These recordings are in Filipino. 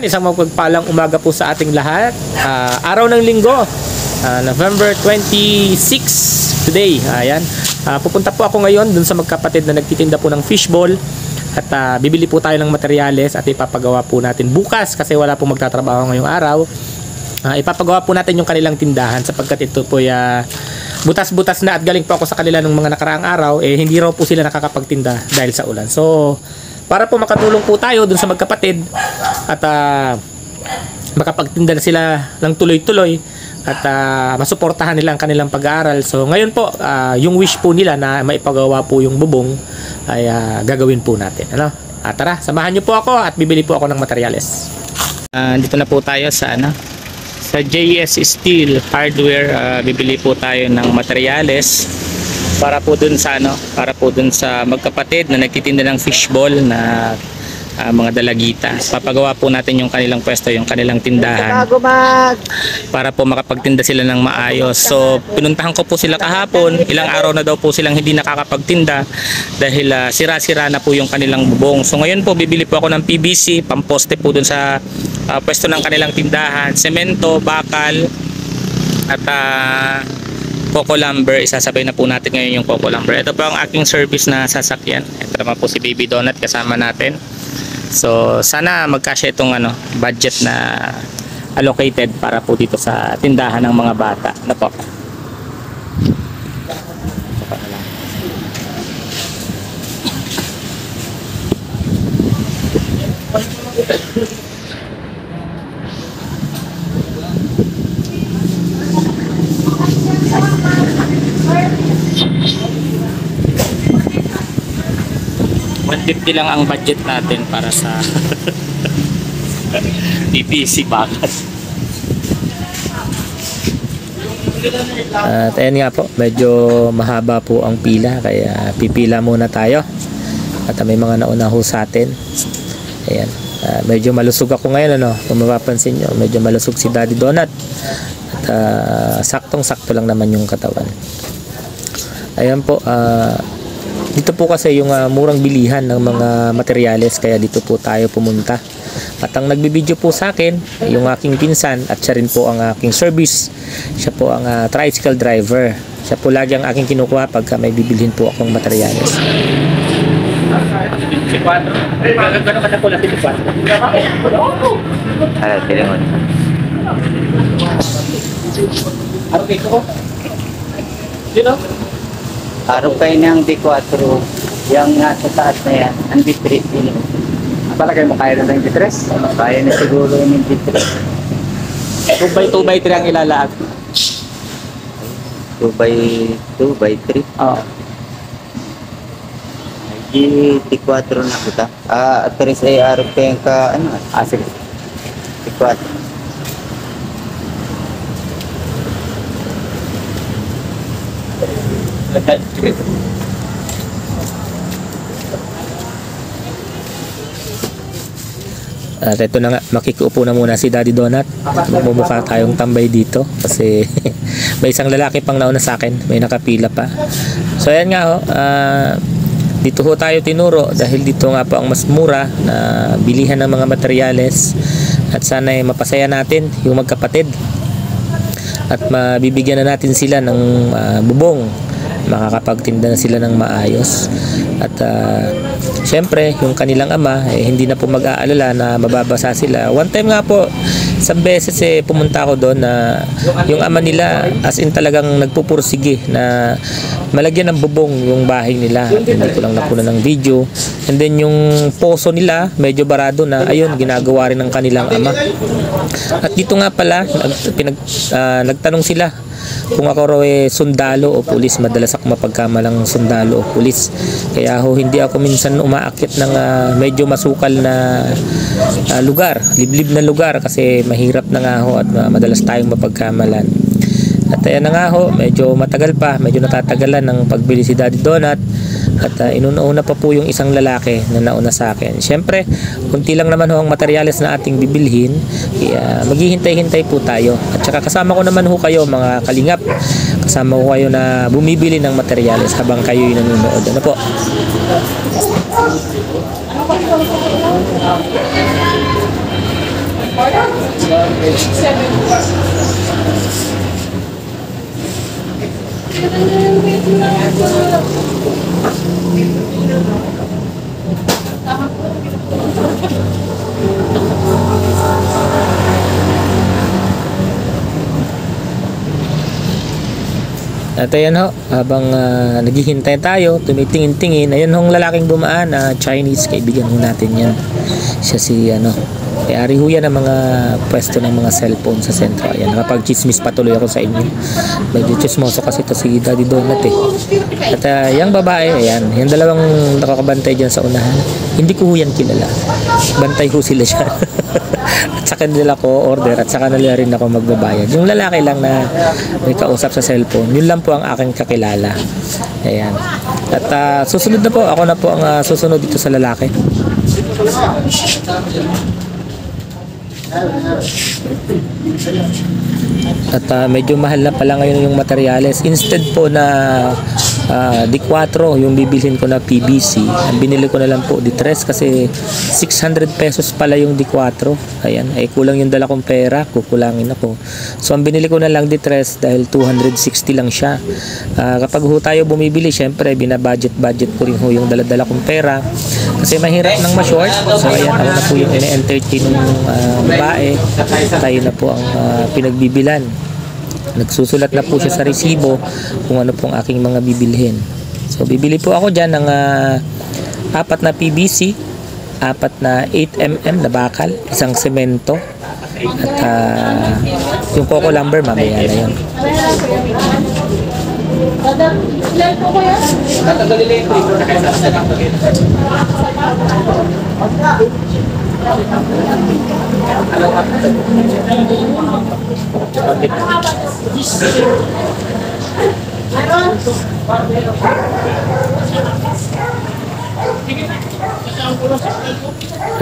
Isang mapagpalang umaga po sa ating lahat. Araw ng linggo, November 26 today. Ayan. Pupunta po ako ngayon dun sa magkapatid na nagtitinda po ng fishball. At bibili po tayo ng materyales at ipapagawa po natin bukas kasi wala po magtatrabaho ngayong araw. Ipapagawa po natin yung kanilang tindahan sapagkat ito po butas-butas na at galing po ako sa kanila nung mga nakaraang araw. Hindi raw po sila nakakapagtinda dahil sa ulan. So, para po makatulong po tayo dun sa magkapatid at makapagtinda na sila ng tuloy-tuloy at masuportahan nila ang kanilang pag-aaral. So ngayon po, yung wish po nila na maipagawa po yung bubong ay gagawin po natin. Tara, samahan nyo po ako at bibili po ako ng materyales. Dito na po tayo sa sa JS Steel Hardware. Bibili po tayo ng materyales para po dun sa magkapatid na nagtitinda ng fishball na mga dalagita. Papagawa po natin yung kanilang pwesto, yung kanilang tindahan para po makapagtinda sila ng maayos. So pinuntahan ko po sila kahapon. Ilang araw na daw po silang hindi nakakapagtinda dahil sira-sira na po yung kanilang bubong. So ngayon po bibili po ako ng PVC pamposte po dun sa pwesto ng kanilang tindahan, semento, bakal at coco lumber. Isasabay na po natin ngayon yung coco lumber. Ito po ang aking service na sasakyan. Ito naman po si Baby Donut kasama natin. So sana magkasya itong budget na allocated para po dito sa tindahan ng mga bata. Po. $150 lang ang budget natin para sa PVC bakas. At ayan nga po, medyo mahaba po ang pila kaya pipila muna tayo. At may mga nauna ho sa atin. Ayan. Medyo malusog ako ngayon kung mapapansin nyo, medyo malusog si Daddy Donut. At saktong-sakto lang naman yung katawan. Ayan po, dito po kasi yung murang bilihan ng mga materyales kaya dito po tayo pumunta. At ang nagbibideo po sa akin yung aking pinsan at siya rin po ang aking service. Siya po ang tricycle driver. Siya po lagi ang aking kinukuha pagka may bibilhin po akong materyales. Araw kayo ng D4, yung nasa taas na yan, ang D3. Palagay mo kaya na ng D3? Kaya na siguro yung D3. 2x2x3 ang ilalaag. 2x3? Oo. D4 na kita. Atris ay araw kayo ka, Sige. D4. At ito na nga, makikiupo na muna si Daddy Donut. Magmumukha tayong tambay dito kasi may isang lalaki pang nauna sa akin, may nakapila pa. So ayan nga dito ho tayo tinuro dahil dito nga po ang mas mura na bilihan ng mga materyales at sana mapasaya natin yung magkapatid at mabibigyan na natin sila ng bubong, makakapagtinda na sila ng maayos at syempre yung kanilang ama hindi na po mag-aalala na mababasa sila. One time nga po, isang beses pumunta ako doon na yung ama nila as in talagang nagpupursige na malagyan ng bubong yung bahay nila. Hindi ko lang nakuha ng video. And then yung poso nila medyo barado na, ayun, ginagawa rin ng kanilang ama. At dito nga pala nagtanong sila kung ako raw sundalo o pulis. Madalas ako mapagkamalang sundalo o pulis, kaya hindi ako minsan umaakit ng medyo masukal na lugar, liblib na lugar kasi mahirap na nga at madalas tayong mapagkamalan. At ayan na nga medyo matagal pa, medyo natatagalan ng pagbili si Daddy Donut at inuuna pa po yung isang lalaki na nauna sa akin. Siyempre, kunti lang naman ang materyales na ating bibilhin, kaya maghihintay-hintay po tayo. At saka kasama ko naman kayo mga kalingap, kasama ko kayo na bumibili ng materyales habang kayo'y nanonood. Ano po? At ayan ho, habang naghihintay tayo, tumitingin-tingin, ayun hong lalaking dumaan na Chinese, kaibigan ho natin yan. Siya si may-ari ho yan ng mga pwesto ng mga cellphone sa sentro. Ayan, nakapag-chismis patuloy ako sa inyo. Medyo chismoso kasi ito si Daddy Donut eh. At yung babae, ayan, yung dalawang nakakabantay dyan sa unahan, hindi ko ho yan kilala. Bantay ho sila siya. At saka nila ko order at saka nila rin ako magbabayad. Yung lalaki lang na may kausap sa cellphone, yun lang po ang aking kakilala. Ayan. At susunod na po, ako na po ang susunod dito sa lalaki. At medyo mahal na pala ngayon yung materyales. Instead po na D4 yung bibilhin ko na PVC, ang binili ko na lang po D3 kasi 600 pesos pala yung D4. Ayan, ay kulang yung dala kong pera, kukulangin ako. So ang binili ko na lang D3 dahil 260 lang siya. Kapag ho tayo bumibili, syempre binabudget ko rin ho yung dala-dala kong pera kasi mahirap nang ma-short. So ayan, ako na po yung ine-entertain ng babae. Tayo na po ang pinagbibilan. Nagsusulat na po siya sa resibo kung ano pong aking mga bibilhin. So bibili po ako dyan ng 4 na PVC, 4 na 8mm na bakal, isang semento, at yung coco lumber mamaya na yun.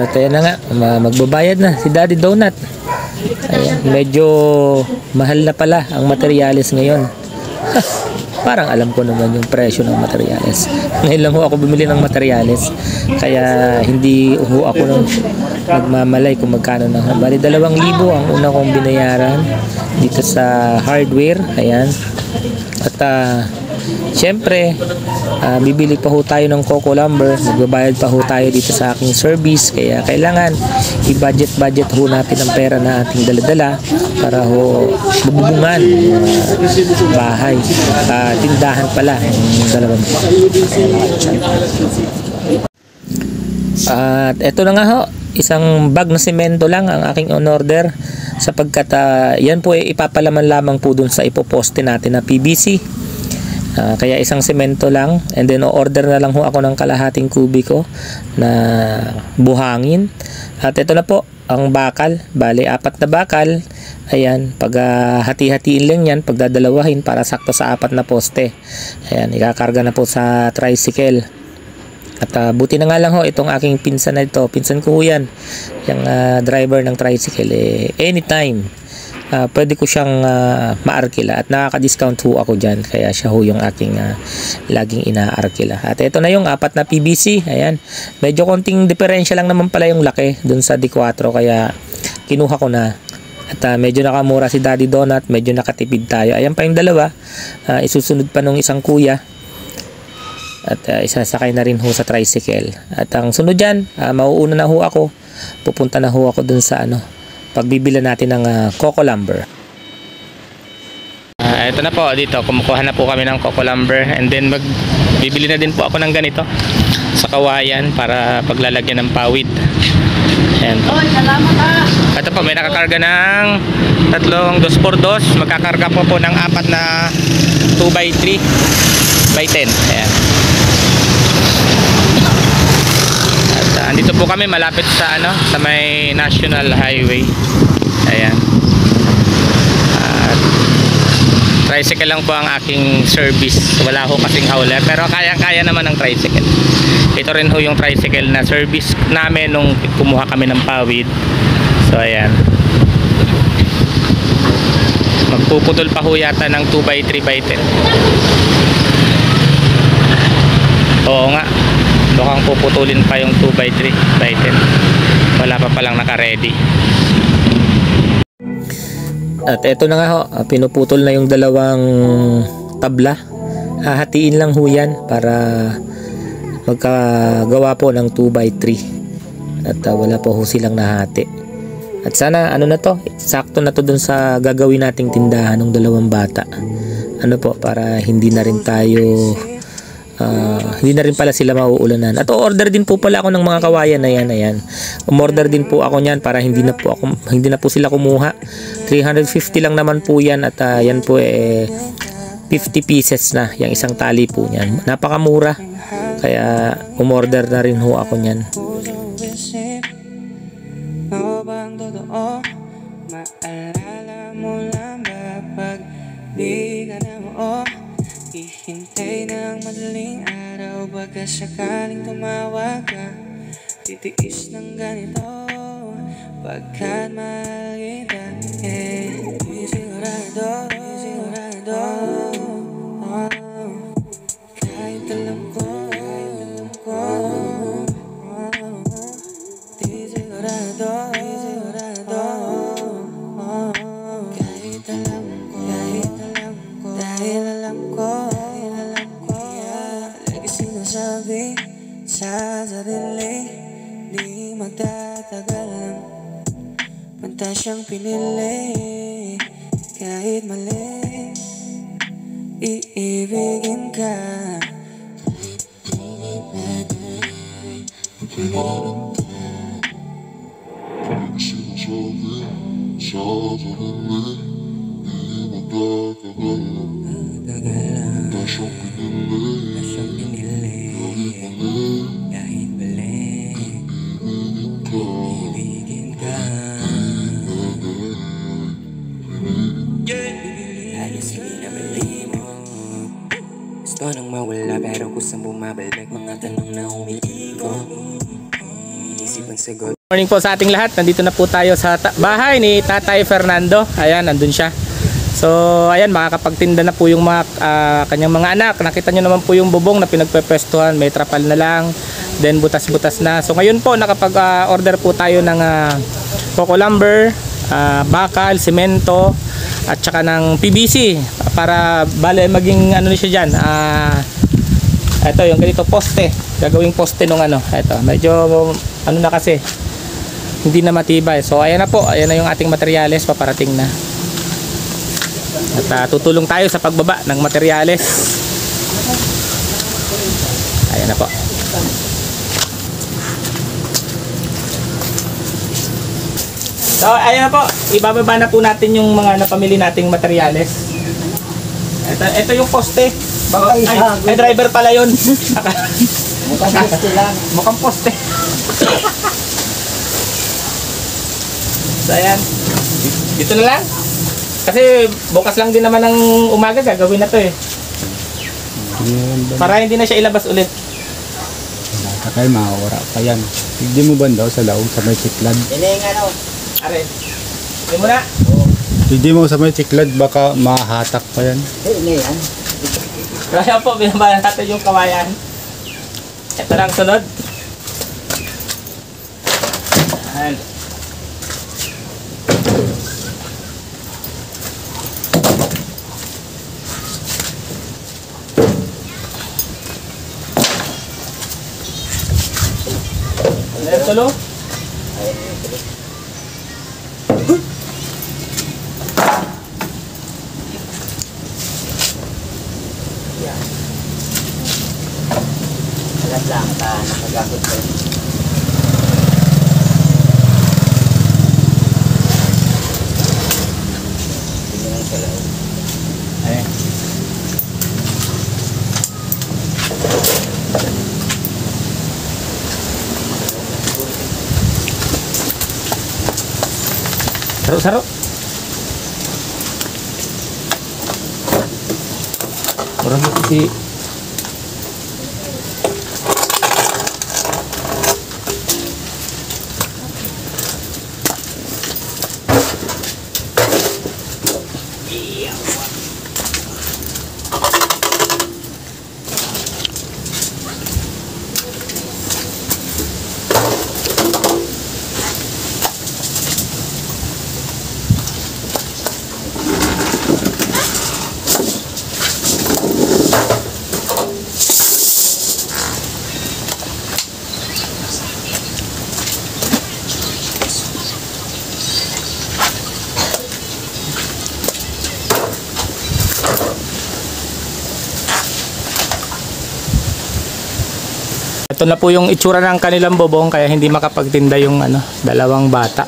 At ayan na nga, magbabayad na si Daddy Donut. Ayan, medyo mahal na pala ang materyales ngayon. Parang alam ko naman yung presyo ng materyales. Ngayon lang ho ako bumili ng materyales, kaya hindi ho ako nagmamalay kung magkano na. Bali 2,000 ang una kong binayaran dito sa hardware. Ayan. At syempre bibili pa ho tayo ng coco lumber, magbabayad pa ho tayo dito sa aking service, kaya kailangan i-budget ho natin ang pera na ating daladala para ho bubungan bahay, tindahan pala yung dalawang. At eto na nga ho, isang bag na semento lang ang aking on-order sapagkat yan po ay ipapalaman lamang po dun sa ipoposte natin na PVC. Kaya isang semento lang, and then o-order na lang ho ako ng kalahating kubiko na buhangin. At ito na po ang bakal, bali 4 na bakal. Ayan, pag hati-hatiin lang yan, pagdadalawahin para sakto sa 4 na poste. Ayan, ikakarga na po sa tricycle. At buti na nga lang ho, itong aking pinsan na ito, pinsan ko ho yan, yung driver ng tricycle, anytime pwede ko siyang maarkila at nakaka-discount ho ako dyan, kaya siya ho yung aking laging inaarkila. At ito na yung 4 na PVC. Ayan, medyo konting diferensya lang naman pala yung laki dun sa D4, kaya kinuha ko na. At medyo nakamura si Daddy Donut, medyo nakatipid tayo. Ayan pa yung dalawa, isusunod pa nung isang kuya. At isasakay na rin ho sa tricycle. At ang sunod dyan, mauuna na ho ako, pupunta na ho ako dun sa pagbibila natin ng coco lumber. Ito na po, dito kumukuha na po kami ng coco lumber, and then magbibili na din po ako ng ganito sa kawayan para paglalagyan ng pawid. Ayan po. Ito po, may nakakarga ng 3 2x2, magkakarga po ng 4 na 2x3 by 10. Ayan. Andito po kami malapit sa sa may National Highway. Ayan. Tricycle lang po ang aking service. Wala ho kasing hauler, pero kaya-kaya naman ng tricycle. Ito rin ho yung tricycle na service namin nung kumuha kami ng pawid. So ayan. Magpuputol pa ho yata ng 2x3 by 10. Oo nga, mukhang puputulin pa yung 2x3 by 10. Wala pa palang naka-ready. At eto na nga ho, pinuputol na yung dalawang tabla. Hahatiin lang ho yan para magkagawa po ng 2x3. At wala po ho silang nahati. At sana ano na to, sakto na to dun sa gagawin nating tindahan ng dalawang bata. Ano po, para hindi na rin tayo hindi na rin pala sila mauulanan. At order din po pala ako ng mga kawayan na yan, ayan. Umorder din po ako niyan para hindi na po sila kumuha. 350 lang naman po yan at yan po 50 pieces na yung isang tali po niyan. Napakamura. Kaya umorder na rin ho ako niyan. Maalala mo lang ba pag di ka na mo hihintay ng madaling araw, baka sakaling tumawag ka. Titiis ng ganito pagkat mahal kita. Di sigurado kahit alam ko di sigurado kahit alam ko dahil alam ko lagi sinasabi sa sarili di magtatagal lang, pantasyang pinili kahit mali iibigin ka. Gusto nang mawala pero kusang bumabalik, mga tanong na umiikot, iniisip ang sagot. Morning po sa ating lahat. Nandito na po tayo sa bahay ni Tatay Fernando. Ayan, nandun siya. So ayan, makakapagtinda na po yung mga kanyang mga anak. Nakita nyo naman po yung bubong na pinagpepwestuhan, may trapal na lang, then butas-butas na. So ngayon po nakapag-order po tayo ng coco lumber, bakal, semento, at saka ng PVC para bale maging ano siya dyan. Ito yung ganito poste, gagawing poste nung ano. Ito medyo ano na kasi hindi na matibay. So ayan na po, ayan na yung ating materyales, paparating na. At tutulong tayo sa pagbaba ng materyales. Ayan na po. So ayan na po, ibababa na po natin yung mga napamili nating materyales. Ito yung poste. Ay, driver pala yun. Mukhang poste lang. Mukhang poste. So ayan, dito na lang. Kasi bukas lang din naman ng umaga gagawin na to eh. Para hindi na siya ilabas ulit. Kaya mawara pa yan. Hindi mo ba daw sa laong sa may siklad? Ini nga no. Are, hindi mo na. Hindi mo sa may siklad, baka mahatak pa yan. Ini yan. Kaya po, binabayan natin yung kawayan. Ito lang sunod. Ayan. Ayan, tulo. Alam lang ta nakagamit ko. Tingnan sa loob. Ayan. Saro-saro. Orang itu sih. Ito na po yung itsura ng kanilang bubong kaya hindi makapagtinda yung dalawang bata.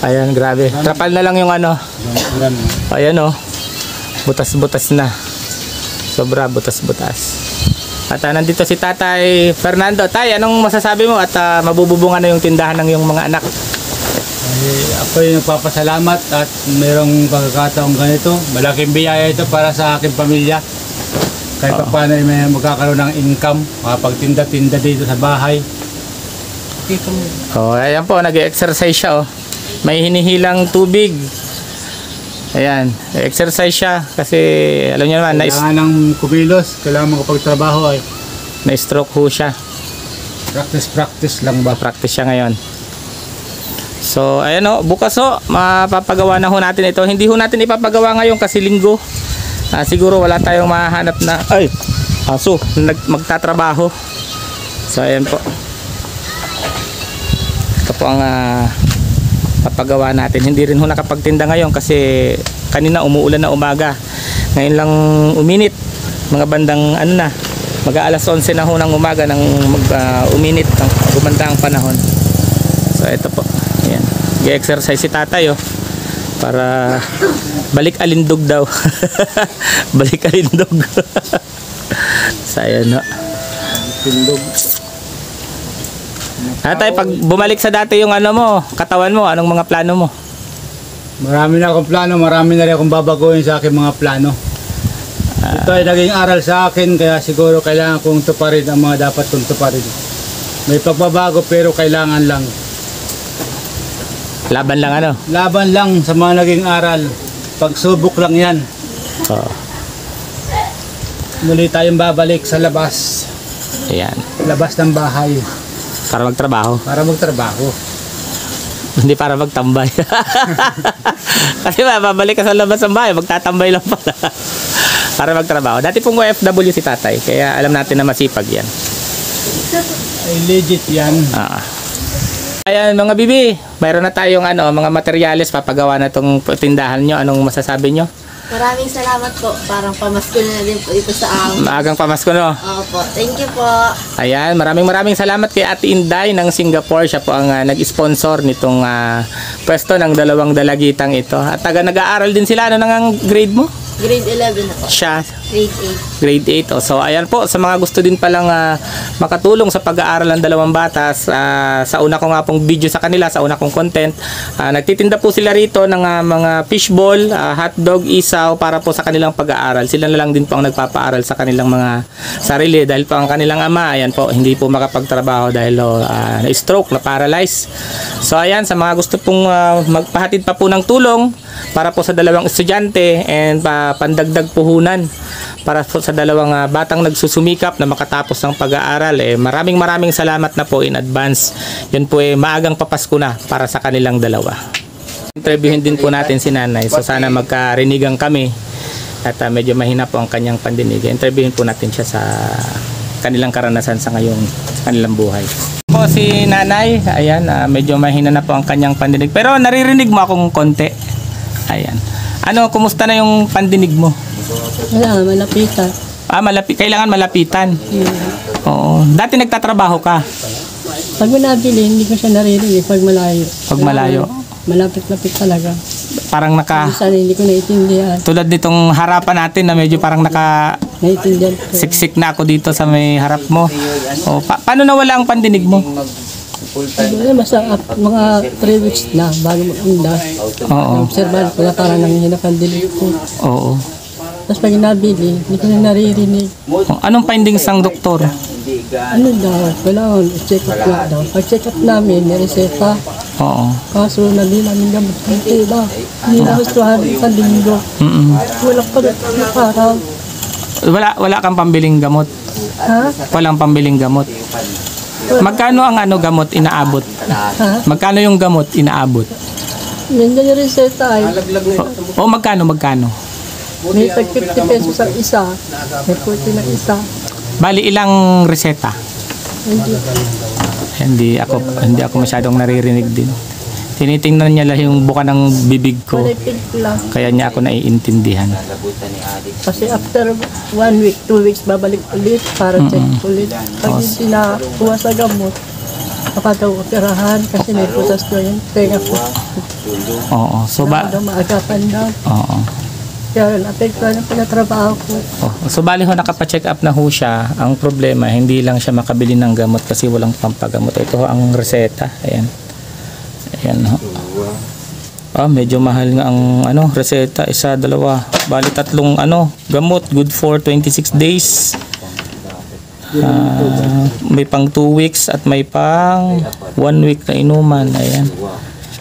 Ayan, grabe. Trapal na lang yung Ayan butas-butas na. Sobra butas-butas. At nandito si Tatay Fernando. Tay, anong masasabi mo at mabububungan na yung tindahan ng yung mga anak? Ako yung nagpapasalamat at mayroong pagkakataong ganito. Malaking biyaya ito para sa aking pamilya. Kahit pa paano may magkakaroon ng income, makapagtinda-tinda dito sa bahay. Ayan po, nag-exercise siya. May hinihilang tubig. Ayan, exercise siya kasi alam niyo naman, Kailangan ng kumilos, kailangan makapagtrabaho ay. Na-stroke ho siya. Practice lang ba? Practice siya ngayon. So, ayan bukas mapapagawa na ho natin ito. Hindi ho natin ipapagawa ngayon kasi linggo. Siguro wala tayong mahanap na aso magtatrabaho. So ayan po. Ito po ang papagawa natin. Hindi rin ho nakapagtinda ngayon kasi kanina umuulan na umaga. Ngayon lang uminit. Mga bandang mag-aalas 11 na ho ng umaga nang uminit, gumanda ang panahon. So ito po. Ayan. Gi-exercise si tatay para balik alindog daw. Balik alindog. Sayang Tindog. Tatay, pag bumalik sa dati yung katawan mo, anong mga plano mo? Marami na akong plano, marami na rin akong babaguhin sa aking mga plano. Ito ay naging aral sa akin kaya siguro kailangan kong tuparin ang mga dapat kong tuparin. May pagbabago pero kailangan lang. Laban lang Laban lang sa mga naging aral. Pagsubok lang yan. Muli tayong babalik sa labas. Ayan. Labas ng bahay. Para magtrabaho. Para magtrabaho. Hindi para magtambay. Kasi babalik ka sa labas ng bahay, magtatambay lang pala. Para magtrabaho. Dati pong OFW si tatay, kaya alam natin na masipag yan. Ay legit yan. Ayan mga bibi, mayroon na tayong mga materyales papagawa na itong tindahan nyo. Anong masasabi nyo? Maraming salamat po. Parang pamasko na din po ito sa amin. Maagang pamasko Opo, thank you po. Ayan, maraming salamat kay Ate Inday ng Singapore. Siya po ang nag-sponsor nitong pwesto ng dalawang dalagitang ito. At nag-aaral din sila. Ano nang grade mo? Grade 11 na po. Siya, Grade grade 8. So ayan po, sa mga gusto din palang makatulong sa pag-aaral ng dalawang batas, sa una ko nga pong video sa kanila, sa una kong content, nagtitinda po sila rito ng mga fishball, hotdog, isaw para po sa kanilang pag-aaral. Sila na lang din po ang nagpapaaral sa kanilang mga sarili dahil po ang kanilang ama, ayan po, hindi po makapagtrabaho dahil na-stroke, na-paralyze. So ayan, sa mga gusto pong magpahatid pa po ng tulong para po sa dalawang estudyante and pandagdag puhunan para po sa dalawang batang nagsusumikap na makatapos ng pag-aaral, maraming salamat na po in advance. Yun po maagang papasko na para sa kanilang dalawa. Interviewin din po natin si nanay, so sana magkarinigan kami at medyo mahina po ang kanyang pandinig. Interviewin po natin siya sa kanilang karanasan sa kanilang buhay. Po si nanay, ayan, medyo mahina na po ang kanyang pandinig pero naririnig mo akong konti. Ayan. Kumusta na yung pandinig mo? Wala, malapitan. Kailangan malapitan. Oo. Dati nagtatrabaho ka? Pag nabili, hindi ko siya naririnig pag malayo. Pag malayo? Malapit-lapit talaga. Parang Minsan hindi ko naiintindihan. tulad nitong harapan natin na medyo parang Naiintindihan ko. siksik na ako dito sa may harap mo. Paano nawala ang pandinig mo? Basta mga 3 weeks na bago mag-unda. Oo. Obserbahan ko na parang nanghihina ang dilig ko. Oo. Tapos pag nabili, hindi ko na naririnig. Anong findings ng doktor? Ano daw? Kailangan check up nga daw. Pag check up namin, may reseta. Oo. Kaso nabili namin gamot. Hindi ba? Hindi na gustuhan sa linggo. Wala pa na parang. Wala kang pambiling gamot? Ha? Walang pambiling gamot? Magkano ang gamot inaabot? Ha? Magkano yung gamot inaabot? Nandiyan yung reseta ay. Magkano? May tag 50 pesos ang isa. May 40 na isa. Bali ilang reseta? Hindi. Hindi ako masyadong naririnig din. Tinitingnan niya lang yung buka ng bibig ko. Malipid lang. Kaya niya ako naiintindihan. Nalabutan ni Alex. Kasi after 1 week, 2 weeks, babalik ulit para check ulit. Pag hindi nakuha sa gamot, kapag-operahan kasi may putas na yun. Tenga ko. Oo. So Maagapan daw. Oo. Kaya naapektuhan ang pinatrabaho ko. Oh, so bali ho nakapa-check up na ho siya. Ang problema hindi lang siya makabili ng gamot kasi walang pampagamot. Ito ho ang reseta. Ayan. Ayan ho. Medyo mahal nga ang reseta, isa, dalawa. Bali tatlong gamot, good for 26 days. May pang 2 weeks at may pang 1 week na inuman. Ayan.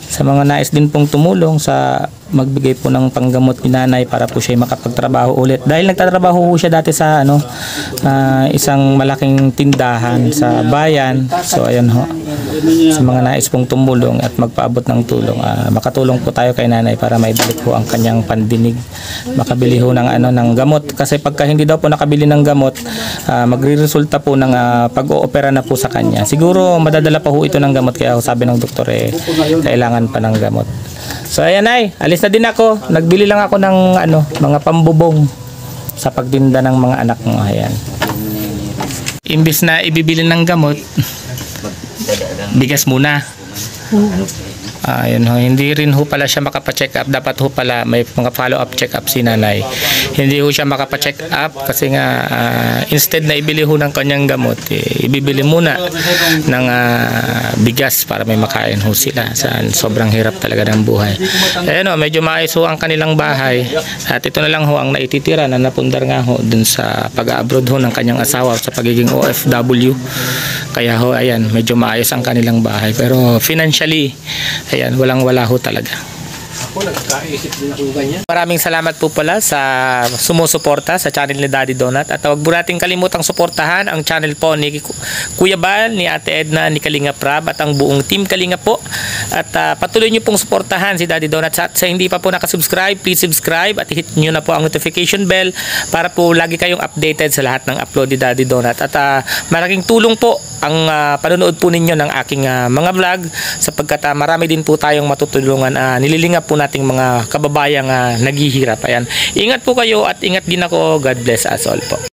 Sa mga nais din pong tumulong sa magbigay po ng panggamot ni nanay para po siya makapagtrabaho ulit. Dahil nagtatrabaho po siya dati sa isang malaking tindahan sa bayan. So ayan ho. Sa mga nais pong tumulong at magpaabot ng tulong, makatulong po tayo kay nanay para maibalik po ang kanyang pandinig. Makabili ho ng ng gamot kasi pagka hindi daw po nakabili ng gamot, magreresulta po ng pag-oopera na po sa kanya. Siguro madadala pa ho ito ng gamot kaya sabi ng doktor kailangan pa ng gamot. So ayan ay, alis na din ako. Nagbili lang ako ng mga pambubong sa pagtinda ng mga anak mo. Ayan. Imbis na ibibili ng gamot, bigas muna. Ayun ho, hindi rin ho pala siya makapa-check up. Dapat ho pala may mga follow-up check up si nanay. Hindi ho siya makapa-check up kasi nga instead na ibili ho ng kanyang gamot, ibibili muna ng bigas para may makain ho sila. Sobrang hirap talaga ng buhay. Ayun ho, medyo maayos ho ang kanilang bahay. At ito na lang ho ang naititira na napundar nga ho dun sa pag-abroad ho ng kanyang asawa sa pagiging OFW. Kaya ho, ayan, medyo maayos ang kanilang bahay. Pero financially, ayan, walang-wala ho talaga. Ako, nagkaisip din ako ganyan. Maraming salamat po pala sa sumusuporta sa channel ni Daddy Donut. At huwag po natin kalimutang suportahan ang channel po ni Kuya Bal, ni Ate Edna, ni Kalinga Prab at ang buong team Kalinga po. At patuloy nyo pong suportahan si Daddy Donut. At sa hindi pa po nakasubscribe, please subscribe at hit nyo na po ang notification bell para po lagi kayong updated sa lahat ng upload ni Daddy Donut. At malaking tulong po ang panonood po ninyo ng aking mga vlog sapagkat marami din po tayong matutulungan. Nililingap po nating mga kababayang naghihirap. Ayan. Ingat po kayo at ingat din ako. God bless us all po.